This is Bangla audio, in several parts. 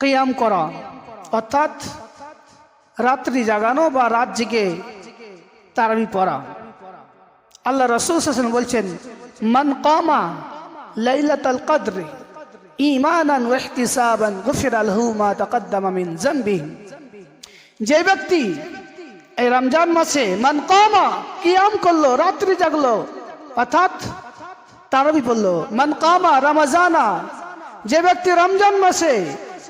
কিয়াম করা অর্থাৎ রাত্রি জাগানো বা রাত জেগে তারাবি পড়া। আল্লাহ রাসূল সাল্লাল্লাহু আলাইহি ওয়াসাল্লাম বলছেন, মান কামা লাইলাতাল কদর ঈমানান ওয়া ইহতিসাবান গুফিরা লাহু মা তাকদ্দামা মিন যানবিহি। যে ব্যক্তি এই রমজান মাসে মান কামা কিয়াম করলো, রাত্রি জাগলো অর্থাৎ তারাবি পড়লো, মান কামা রমজানা, যে ব্যক্তি রমজান মাসে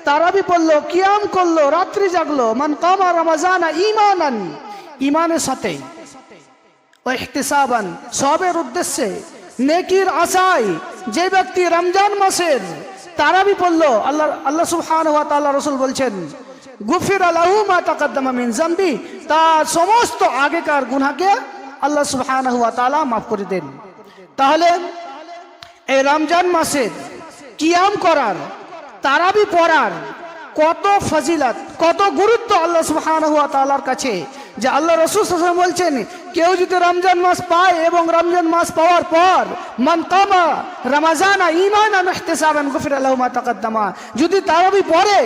তারাবি পড়লো, কিয়াম করলো, রাত্রি জাগলো, মান কামা রমজানা ঈমানান, ঈমানের সাথে, ওয়া ইহতিসাবান, সবের উদ্দেশ্যে, নেকির আশায় যে ব্যক্তি রমজান মাসের তারাবি পড়লো, আল্লাহ সুবহানাহু ওয়া তাআলা রাসূল বলছেন, গুফিরা লাহু মা তাকদ্দামা মিন যামবি, তার সমস্ত আগেকার গুনাহকে আল্লাহ সুবহানাহু ওয়া তাআলা মাফ করে দেন। তাহলে এই রমজান মাসের কিয়াম করার, তারাবি পড়ার কত ফজিলত, কত গুরুত্ব আল্লাহ সুবহানাহু ওয়া তাআলার কাছে, যে আল্লাহ রাসূল সাল্লাল্লাহু আলাইহি ওয়াসাল্লাম বলছেন, কেউ যদি রমজান মাস পায় এবং রমজান মাস পাওয়ার পর মান কামা রমজানা ঈমানান ওয়া ইহতিসাবান গুফিরা লাহু মা তাকদ্দামা, যদি তারাবি পড়ে,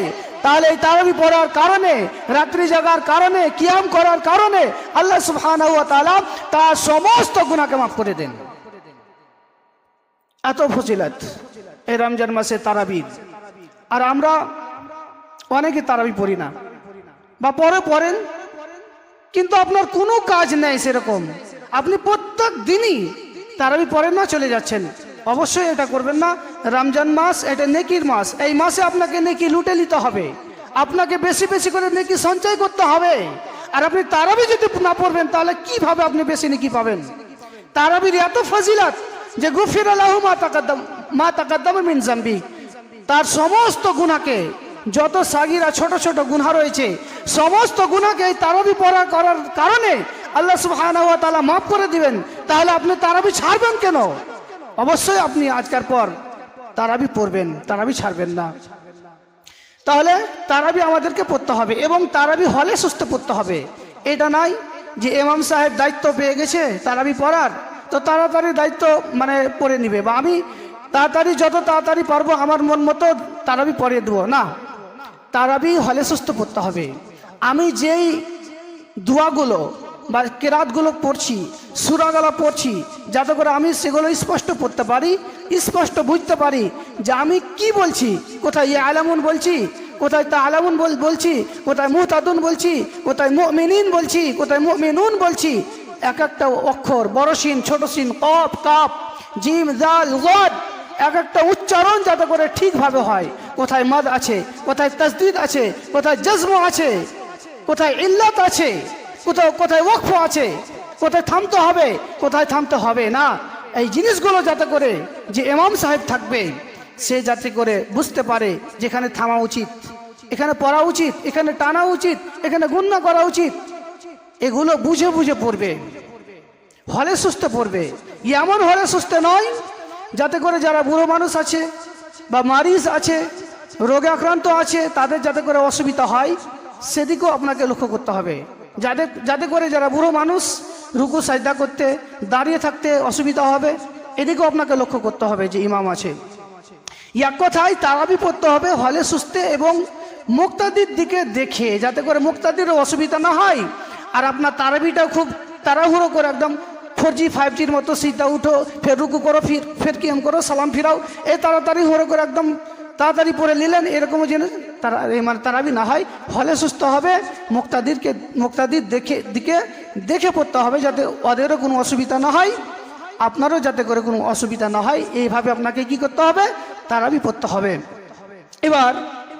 তাহলে এই তারাবি পড়ার কারণে, রাত্রি জাগার কারণে, কিয়াম করার কারণে আল্লাহ সুবহানাহু ওয়া তাআলা তার সমস্ত গুনাহকে মাফ করে দেন। এত ফজিলত এই রমজান মাসে তারাবির। আর আমরা অনেকে তারাবি পড়ি না বা পড়েন, কিন্তু আপনার কোনো কাজ নেই সেরকম, আপনি প্রত্যেক দিনই তারাবি পড়েন না, চলে যাচ্ছেন। অবশ্যই এটা করবেন না। রমজান মাস এটা নেকির মাস, এই মাসে আপনাকে নেকি লুটে নিতে হবে, আপনাকে বেশি বেশি করে নেকি সঞ্চয় করতে হবে। আর আপনি তারাবি যদি না পড়বেন তাহলে কিভাবে আপনি বেশি নেকি পাবেন? তারাবির এত ফজিলত যে গুফিরা লাহু মা তাকদ্দামা মিন যামবি, তার সমস্ত গুনাহকে, যত সাগীরা ছোট ছোট গুনাহ রয়েছে সমস্ত গুনাহকে এই তারাবি পড়া করার কারণে আল্লাহ সুবহানাহু ওয়া তাআলা মাফ করে দিবেন। তাহলে আপনি তারাবি ছাড়বেন কেন? অবশ্যই আপনি আজকের পর তারাবি পড়বেন, তারাবি ছাড়বেন না। তাহলে তারাবি আমাদেরকে পড়তে হবে এবং তারাবি হলে সুস্থ পড়তে হবে। এটা নাই যে ইমাম সাহেব দায়িত্ব পেয়ে গেছে তারাবি পড়ার, তো তাড়াতাড়ি দায়িত্ব মানে পড়ে নিবে, বা আমি তাড়াতাড়ি যত তাড়াতাড়ি পারবো আমার মন মতো তারাবি পড়িয়ে দেবো না। তারাবি হলে সুস্থ পড়তে হবে। আমি যেই দোয়াগুলো বা কেরাতগুলো পড়ছি, সূরাগুলো পড়ছি, যাতে করে আমি সেগুলো স্পষ্ট পড়তে পারি, স্পষ্ট বুঝতে পারি যে আমি কি বলছি, কোথায় ইয়া আলামুন বলছি, কোথায় তা আলামুন বলছি, কোথায় মুহতাদুন বলছি, কোথায় মুমিনিন বলছি, কোথায় মুমিনুন বলছি। এক একটা অক্ষর, বড় সিন, ছোট সিন, কফ, কাফ, জিম, জাল, গদ, এক একটা উচ্চারণ যাতে করে ঠিকভাবে হয়। কোথায় মাদ আছে, কোথায় তাসদীদ আছে, কোথায় জজম আছে, কোথায় ইল্লাত আছে, কোথায় ওয়াকফ আছে, কোথায় থামতে হবে, কোথায় থামতে হবে না। এই জিনিসগুলো যাতে করে যে ইমাম সাহেব থাকবে সে যাতে করে বুঝতে পারে যেখানে থামা উচিত, এখানে পড়া উচিত, এখানে টানা উচিত, এখানে গুণনা করা উচিত, এগুলো বুঝে বুঝে পড়বে, হলে সুস্থ পড়বে। এমন হলে সুস্থ নয় যাতে করে যারা বুড়ো মানুষ আছে বা মারিজ আছে, রোগে আক্রান্ত আছে, তাদের যাতে করে অসুবিধা হয় সেদিকেও আপনাকে লক্ষ্য করতে হবে। যাতে করে যারা বুড়ো মানুষ রুকু সাজদা করতে, দাঁড়িয়ে থাকতে অসুবিধা হবে, এদিকেও আপনাকে লক্ষ্য করতে হবে যে ইমাম আছে। এক কথায় তারাবি পড়তে হবে হলে সুস্থে এবং মুক্তাদির দিকে দেখে, যাতে করে মুক্তাদিরও অসুবিধা না হয়। আর আপনার তারাবিটাও খুব তাড়াহুড়ো করে একদম 4G 5Gর মতো সিধা উঠো, ফের রুকু করো, ফের কিয়াম করো, সালাম ফিরাও, এই তাড়াতাড়ি হুড়ো করে একদম তাড়াতাড়ি পড়ে নিলেন, এরকম যেন মানে তারাবি না হয়। হলে সুস্থ হবে, মুক্তাদির দেখে পড়তে হবে, যাতে ওদেরও কোনো অসুবিধা না হয়, আপনারও যাতে করে কোনো অসুবিধা না হয়। এইভাবে আপনাকে কি করতে হবে? তারাবি পড়তে হবে। এবার